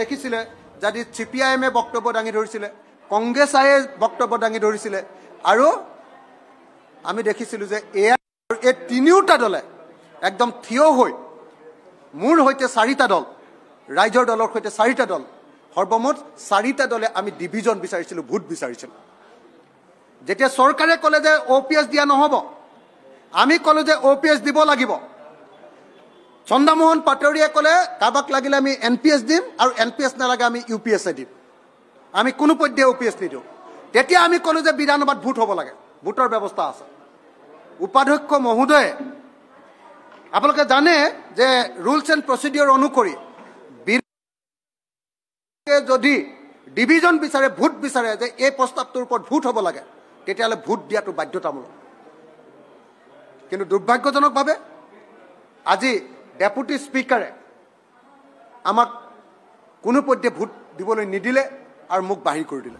দেখিছিলে যদি CPIMে বক্তব্য দাঙি ধৰিছিলে, কংগ্ৰেছে বক্তব্য দাঙি ধৰিছিলে, আৰু আমি দেখিছিলোঁ যে এই তিনিওটা দলে একদম থিয় হৈ মোৰ সৈতে 4টা দল, ৰাইজৰ দলৰ সৈতে 4টা দল, সৰ্বমুঠ 4টা দলে আমি ডিভিজন বিচাৰিছিলোঁ, ভোট বিচাৰিছিলোঁ। যেতিয়া চৰকাৰে ক'লে যে OPS দিয়া নহ'ব, আমি ক'লো যে OPS দিব লাগিব। চন্দ্ৰমোহন পাটোৱাৰীয়ে ক'লে কাবাক লাগিলে আমি NPS দিম, আৰু NPS নালাগে আমি UPS দিম, আমি কোনো পধ্যে OPS নিদিওঁ। তেতিয়া আমি ক'লো যে বিধানসভাত ভোট হ'ব লাগে, ভোটৰ ব্যৱস্থা আছে। উপাধ্যক্ষ মহোদয়ে আপোনালোকে জানে যে ৰুলছ এণ্ড প্ৰচিডিঅ'ৰ অনুসৰি যদি ডিভিজন বিচাৰে, ভোট বিচাৰে যে এই প্ৰস্তাৱটোৰ ওপৰত ভোট হ'ব লাগে, তেতিয়াহ'লে ভোট দিয়াটো বাধ্যতামূলক। কিন্তু দুৰ্ভাগ্যজনকভাৱে আজি ডেপুটি স্পীকাৰে আমাক কোনো পধ্যে ভোট দিবলৈ নিদিলে আৰু মোক বাহিৰ কৰি দিলে।